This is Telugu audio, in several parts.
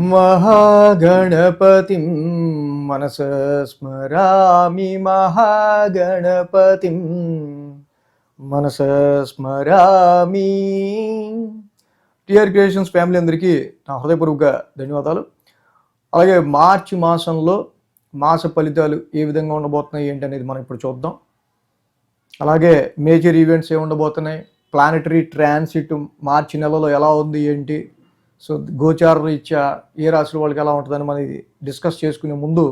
महागणपतिं मनसा स्मरामि महागणपतिं మనసా స్మరామి. టిఆర్ క్రియేషన్స్ ఫ్యామిలీ అందరికీ నా హృదయపూర్వక ధన్యవాదాలు. అలాగే మార్చి మాసంలో మాస ఫలితాలు ఏ విధంగా ఉండబోతున్నాయి ఏంటి అనేది మనం ఇప్పుడు చూద్దాం. అలాగే మేజర్ ఈవెంట్స్ ఏ ఉండబోతున్నాయి, ప్లానెటరీ ట్రాన్సిట్ మార్చి నెలలో ఎలా ఉంది ఏంటి, సో గోచార రీత్యా ఏ రాశుల వాళ్ళకి ఎలా ఉంటుందని మనం డిస్కస్ చేసుకునే ముందు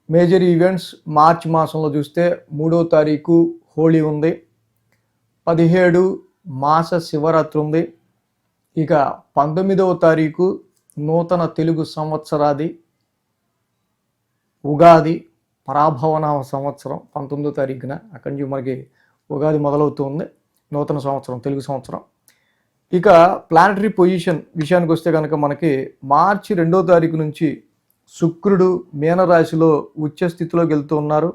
మేజర్ ఈవెంట్స్ మార్చి మాసంలో చూస్తే 3వ తారీఖు హోళీ ఉంది, 17 మాస శివరాత్రి ఉంది, ఇక 19వ తారీఖు నూతన తెలుగు సంవత్సరాది ఉగాది పరాభవన సంవత్సరం 19వ తారీఖున అక్కడి నుంచి మనకి ఉగాది మొదలవుతుంది, నూతన సంవత్సరం తెలుగు సంవత్సరం. ఇక ప్లానటరీ పొజిషన్ విషయానికి వస్తే కనుక మనకి మార్చి 2వ తారీఖు నుంచి శుక్రుడు మీనరాశిలో ఉచ్చ స్థితిలోకి వెళ్తూ ఉన్నారు.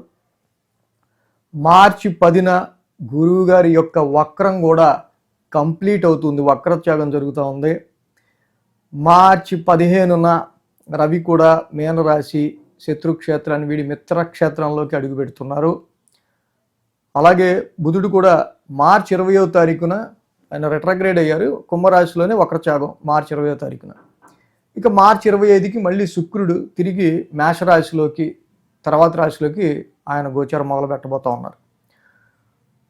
మార్చి 10న గురువు గారి యొక్క వక్రం కూడా కంప్లీట్ అవుతుంది, వక్రత్యాగం జరుగుతూ ఉంది. మార్చి 15న రవి కూడా మీనరాశి శత్రుక్షేత్రాన్ని వీడి మిత్రక్షేత్రంలోకి అడుగు పెడుతున్నారు. అలాగే బుధుడు కూడా మార్చి 20వ తారీఖున ఆయన రెట్రాగ్రేడ్ అయ్యారు, కుంభరాశిలోనే వక్రత్యాగం మార్చి 20వ తారీఖున. ఇక మార్చి 25కి మళ్ళీ శుక్రుడు తిరిగి మేషరాశిలోకి తర్వాత రాశిలోకి ఆయన గోచారం మొదలు పెట్టబోతూ ఉన్నారు.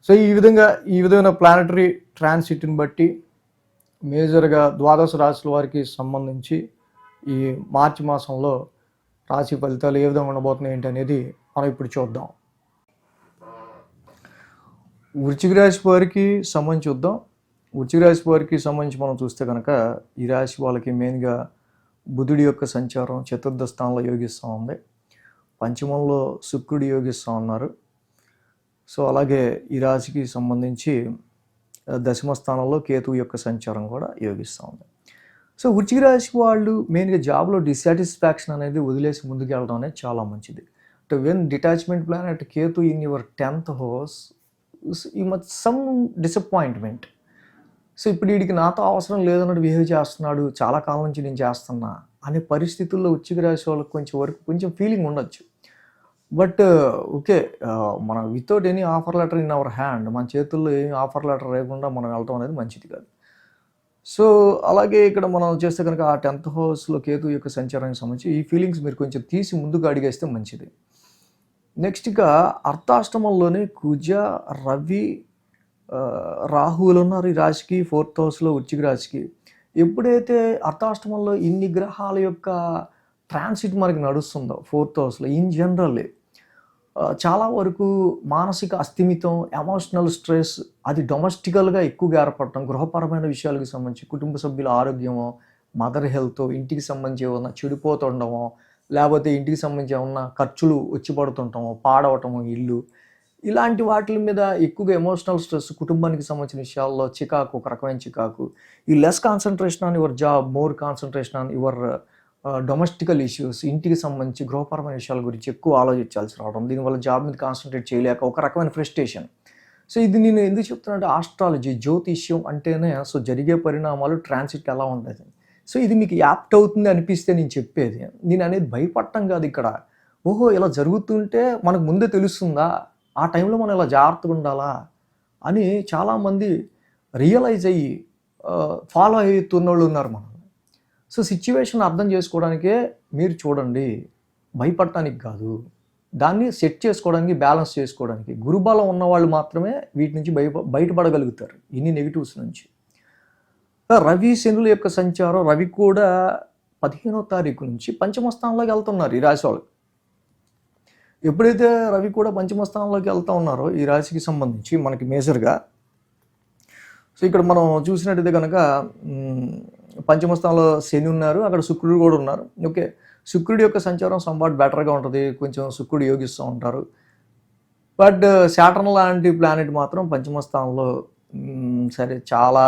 సో ఈ విధమైన ప్లానటరీ ట్రాన్సిట్ని బట్టి మేజర్గా ద్వాదశ రాశుల వారికి సంబంధించి ఈ మార్చి మాసంలో రాశి ఫలితాలు ఏ విధంగా ఉండబోతున్నాయి ఏంటి అనేది మనం ఇప్పుడు చూద్దాం. వృశ్చిక రాశి వారికి సంబంధించి చూద్దాం. వృశ్చిక రాశి వారికి సంబంధించి మనం చూస్తే కనుక ఈ రాశి వాళ్ళకి మెయిన్గా బుధుడి యొక్క సంచారం చతుర్థ స్థానంలో యోగిస్తూ ఉంది, పంచమంలో శుక్రుడు యోగిస్తూ ఉన్నారు. సో అలాగే ఈ రాశికి సంబంధించి దశమ స్థానంలో కేతువు యొక్క సంచారం కూడా యోగిస్తూ ఉంది. సో వృశ్చిక రాశి వాళ్ళు మెయిన్గా జాబ్లో డిస్సాటిస్ఫాక్షన్ అనేది వదిలేసి ముందుకు వెళ్ళడం అనేది చాలా మంచిది. To when detachment plan at Ketu in your 10th house you much some disappointment. So ఇప్పుడు వీడికి నాతో అవసరం లేదన్నట్టు బిహేవ్ చేస్తున్నాడు, చాలా కాలం నుంచి నేను చేస్తున్నా అనే పరిస్థితుల్లో వృశ్చిక రాశి వాళ్ళకి కొంచెం ఫీలింగ్ ఉండొచ్చు. బట్ ఓకే, మన without any offer letter in our hand, మన చేతుల్లో ఏమి ఆఫర్ లెటర్ లేకుండా మనం వెళ్ళటం అనేది మంచిది కాదు. సో అలాగే ఇక్కడ మనం చేస్తే కనుక ఆ 10th house కేతు యొక్క సంచారానికి సంబంధించి ఈ ఫీలింగ్స్ మీరు కొంచెం తీసి ముందుకు అడిగేస్తే మంచిది. నెక్స్ట్ ఇక అర్థాష్టమంలోనే కుజ రవి రాహువులు ఉన్నారు ఈ రాశికి 4th house వృశ్చిక రాశికి. ఎప్పుడైతే అర్థాష్టమంలో ఇన్ని గ్రహాల యొక్క ట్రాన్సిట్ మనకి నడుస్తుందో 4th house ఇన్ జనరల్ చాలా వరకు మానసిక అస్థిమితం, ఎమోషనల్ స్ట్రెస్ అది డొమెస్టికల్గా ఎక్కువగా ఏర్పడటం, గృహపరమైన విషయాలకు సంబంధించి కుటుంబ సభ్యుల ఆరోగ్యమో, మదర్ హెల్త్, ఇంటికి సంబంధించి ఏమన్నా చెడిపోతుండమో, లేకపోతే ఇంటికి సంబంధించి ఏమన్నా ఖర్చులు వచ్చి పడుతుంటామో, పాడవటమో ఇల్లు, ఇలాంటి వాటి మీద ఎక్కువగా ఎమోషనల్ స్ట్రెస్, కుటుంబానికి సంబంధించిన విషయాల్లో చికాకు, ఒక రకమైన చికాకు. ఈ less concentration on your job, more concentration on your domestical issues, ఇంటికి సంబంధించి గృహపరమైన విషయాల గురించి ఎక్కువ ఆలోచించాల్సి రావడం, దీనివల్ల జాబ్ మీద కాన్సన్ట్రేట్ చేయలేక ఒక రకమైన ఫ్రస్ట్రేషన్. సో ఇది నేను ఎందుకు చెప్తున్నానంటే ఆస్ట్రాలజీ, జ్యోతిష్యం అంటేనే సో జరిగే పరిణామాలు ట్రాన్సిట్ ఎలా ఉంటుంది. సో ఇది మీకు యాప్ట్ అవుతుంది అనిపిస్తే నేను చెప్పేది, నేను అనేది భయపడటం కాదు. ఇక్కడ ఓహో ఇలా జరుగుతుంటే మనకు ముందే తెలుస్తుందా, ఆ టైంలో మనం ఇలా జాగ్రత్తగా ఉండాలా అని చాలామంది రియలైజ్ అయ్యి ఫాలో అవుతున్న వాళ్ళు ఉన్నారు మనం. సో సిచ్యువేషన్ అర్థం చేసుకోవడానికే మీరు చూడండి, భయపడటానికి కాదు, దాన్ని సెట్ చేసుకోవడానికి, బ్యాలెన్స్ చేసుకోవడానికి. గురుబలం ఉన్నవాళ్ళు మాత్రమే వీటి నుంచి బయటపడగలుగుతారు, ఇన్ని నెగిటివ్స్ నుంచి. రవి శనుల యొక్క సంచారం, రవి కూడా 15వ తారీఖు నుంచి పంచమ స్థానంలోకి వెళ్తున్నారు ఈ రాశి వాళ్ళు. ఎప్పుడైతే రవి కూడా పంచమ స్థానంలోకి వెళ్తూ ఉన్నారో ఈ రాశికి సంబంధించి మనకి మేజర్గా, సో ఇక్కడ మనం చూసినట్టయితే కనుక పంచమ స్థానంలో శని ఉన్నారు, అక్కడ శుక్రుడు కూడా ఉన్నారు. ఓకే, శుక్రుడి యొక్క సంచారం సంబాట్ బెటర్గా ఉంటుంది, కొంచెం శుక్రుడు యోగిస్తూ ఉంటారు. బట్ శాటర్న్ లాంటి ప్లానెట్ మాత్రం పంచమ స్థానంలో సరే చాలా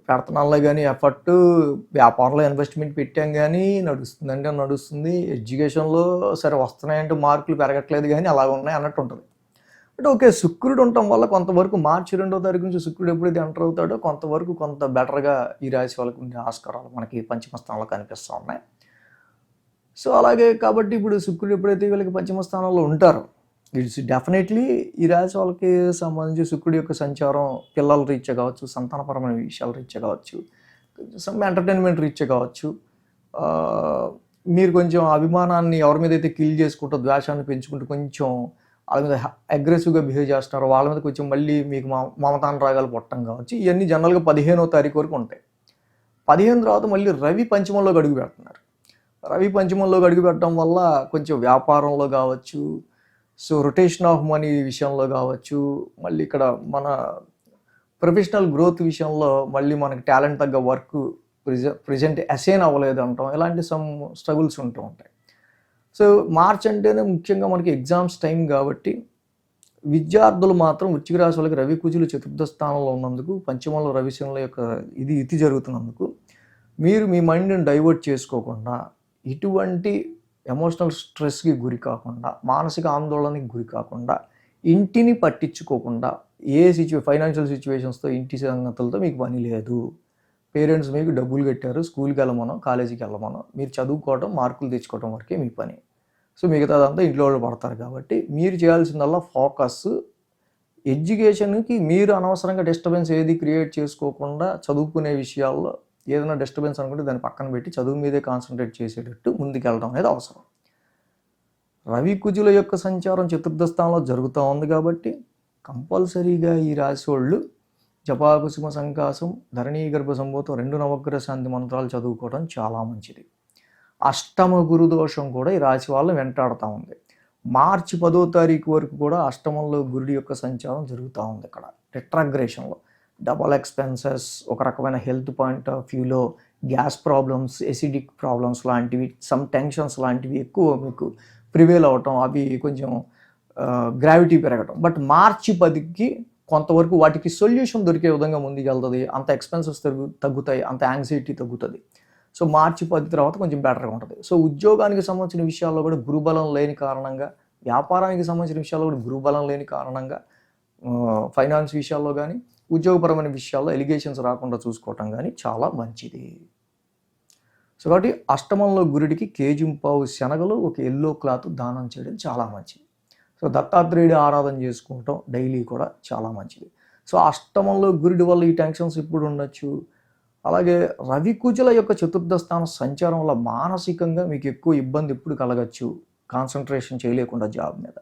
పెడుతున్నాలో కానీ ఎఫర్ట్, వ్యాపారంలో ఇన్వెస్ట్మెంట్ పెట్టాం కానీ నడుస్తుందంటే నడుస్తుంది, ఎడ్యుకేషన్లో సరే వస్తున్నాయంటే మార్కులు పెరగట్లేదు కానీ అలాగ ఉన్నాయి అన్నట్టు ఉంటుంది. అంటే ఓకే, శుక్రుడు ఉండటం వల్ల కొంతవరకు మార్చి 2వ తారీఖు నుంచి శుక్రుడు ఎప్పుడైతే ఎంటర్ అవుతాడో కొంతవరకు కొంత బెటర్గా ఈ రాశి వాళ్ళకు ఉండే ఆస్కారాలు మనకి పంచమ స్థానంలో కనిపిస్తూ ఉన్నాయి. సో అలాగే కాబట్టి ఇప్పుడు శుక్రుడు ఎప్పుడైతే వీళ్ళకి పంచమ స్థానంలో ఉంటారో, ఇట్స్ డెఫినెట్లీ ఈ రాశి వాళ్ళకి సంబంధించి శుక్రుడి యొక్క సంచారం పిల్లల రీత్యా కావచ్చు, సంతానపరమైన విషయాల రీత్యా కావచ్చు, సమ్ ఎంటర్టైన్మెంట్ రీత్యా కావచ్చు, మీరు కొంచెం అభిమానాన్ని ఎవరి మీద అయితే కిల్ చేసుకుంటూ ద్వేషాన్ని పెంచుకుంటూ కొంచెం వాళ్ళ మీద అగ్రెసివ్గా బిహేవ్ చేస్తున్నారో వాళ్ళ మీద కొంచెం మళ్ళీ మీకు మమతానురాగాలు పుట్టడం కావచ్చు. ఇవన్నీ జనరల్గా 15వ తారీఖు వరకు ఉంటాయి. 15 తర్వాత మళ్ళీ రవి పంచమంలోకి అడుగు పెడుతున్నారు. రవి పంచమంలోకి అడుగు పెట్టడం వల్ల కొంచెం వ్యాపారంలో కావచ్చు, సో రొటేషన్ ఆఫ్ మనీ విషయంలో కావచ్చు, మళ్ళీ ఇక్కడ మన ప్రొఫెషనల్ గ్రోత్ విషయంలో మళ్ళీ మనకి టాలెంట్ తగ్గ వర్క్ ప్రెజెంట్ అసైన్ అవ్వలేదు అంటాం, ఇలాంటి సమ్ స్ట్రగుల్స్ ఉంటూ ఉంటాయి. సో మార్చ్ అంటేనే ముఖ్యంగా మనకి ఎగ్జామ్స్ టైం కాబట్టి విద్యార్థులు మాత్రం వృశ్చిక రాశి వాళ్ళకి రవి కుజులు చతుర్థ స్థానంలో ఉన్నందుకు, పంచమంలో రవిశనుల యొక్క ఇది జరుగుతున్నందుకు మీరు మీ మైండ్ని డైవర్ట్ చేసుకోకుండా, ఇటువంటి ఎమోషనల్ స్ట్రెస్కి గురి కాకుండా, మానసిక ఆందోళనకి గురి కాకుండా, ఇంటిని పట్టించుకోకుండా, ఫైనాన్షియల్ సిచ్యువేషన్స్తో ఇంటి సంగతులతో మీకు పని లేదు. పేరెంట్స్ మీకు డబ్బులు కట్టారు, స్కూల్కి వెళ్ళమనో కాలేజీకి వెళ్ళమనో, మీరు చదువుకోవడం మార్కులు తెచ్చుకోవడం వరకే మీ పని. సో మిగతాదంతా ఇంట్లో వాళ్ళు పడతారు కాబట్టి మీరు చేయాల్సిందల్లా ఫోకస్ ఎడ్యుకేషన్కి. మీరు అనవసరంగా డిస్టర్బెన్స్ ఏది క్రియేట్ చేసుకోకుండా చదువుకునే విషయాల్లో ఏదైనా డిస్టర్బెన్స్ అనుకుంటే దాన్ని పక్కన పెట్టి చదువు మీదే కాన్సన్ట్రేట్ చేసేటట్టు ముందుకెళ్ళడం అనేది అవసరం. రవి కుజుల యొక్క సంచారం చతుర్థ స్థానంలో జరుగుతూ ఉంది కాబట్టి కంపల్సరీగా ఈ రాశి వాళ్ళు జపాకుసుమ సంకాసం, ధరణీ గర్భ సంభూతం 2 నవగ్రహ శాంతి మంత్రాలు చదువుకోవడం చాలా మంచిది. అష్టమ గురు దోషం కూడా ఈ రాశి వాళ్ళని వెంటాడుతూ ఉంది. మార్చి 10వ తారీఖు వరకు కూడా అష్టమంలో గురుడి యొక్క సంచారం జరుగుతూ ఉంది. ఇక్కడ రిట్రాగ్రేషన్లో డబల్ ఎక్స్పెన్సెస్, ఒక రకమైన హెల్త్ పాయింట్ ఆఫ్ వ్యూలో గ్యాస్ ప్రాబ్లమ్స్, ఎసిడిక్ ప్రాబ్లమ్స్ లాంటివి, సమ్ టెన్షన్స్ లాంటివి ఎక్కువ మీకు ప్రివేల్ అవటం, అవి కొంచెం గ్రావిటీ పెరగటం. బట్ మార్చి 10కి కొంతవరకు వాటికి సొల్యూషన్ దొరికే విధంగా ముందుకెళ్తుంది. అంత ఎక్స్పెన్సెస్ తగ్గుతాయి, అంత యాంగ్జైటీ తగ్గుతుంది. సో మార్చి 10 తర్వాత కొంచెం బెటర్గా ఉంటుంది. సో ఉద్యోగానికి సంబంధించిన విషయాల్లో కూడా గురుబలం లేని కారణంగా, వ్యాపారానికి సంబంధించిన విషయాల్లో కూడా గురుబలం లేని కారణంగా, ఫైనాన్స్ విషయాల్లో కానీ ఉద్యోగపరమైన విషయాల్లో ఎలిగేషన్స్ రాకుండా చూసుకోవటం కానీ చాలా మంచిది. సో కాబట్టి అష్టమంలో గురుడికి కేజింపావు శనగలు, ఒక ఎల్లో క్లాత్ దానం చేయడం చాలా మంచిది. సో దత్తాత్రేయుడి ఆరాధన చేసుకోవటం డైలీ కూడా చాలా మంచిది. సో అష్టమంలో గురుడి వల్ల ఈ టెన్షన్స్ ఇప్పుడు ఉండొచ్చు. అలాగే రవి కుజుల యొక్క చతుర్థ స్థానం సంచారం వల్ల మానసికంగా మీకు ఎక్కువ ఇబ్బంది ఎప్పుడు కలగచ్చు, కాన్సన్ట్రేషన్ చేయలేకుండా జాబ్ మీద.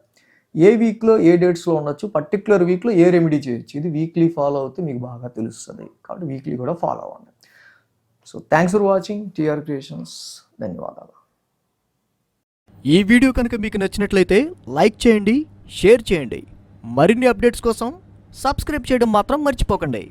ఏ వీక్లో ఏ డేట్స్లో ఉండొచ్చు, పర్టికులర్ వీక్లో ఏ రెమెడీ చేయొచ్చు, ఇది వీక్లీ ఫాలో అవుతే మీకు బాగా తెలుస్తుంది. కాబట్టి వీక్లీ కూడా ఫాలో అవ్వండి. So thanks for watching TR creations. ధన్యవాదాలు. ఈ వీడియో కనుక మీకు నచ్చినట్లయితే లైక్ చేయండి, షేర్ చేయండి. మరిన్ని అప్డేట్స్ కోసం సబ్స్క్రైబ్ చేయడం మాత్రం మర్చిపోకండి.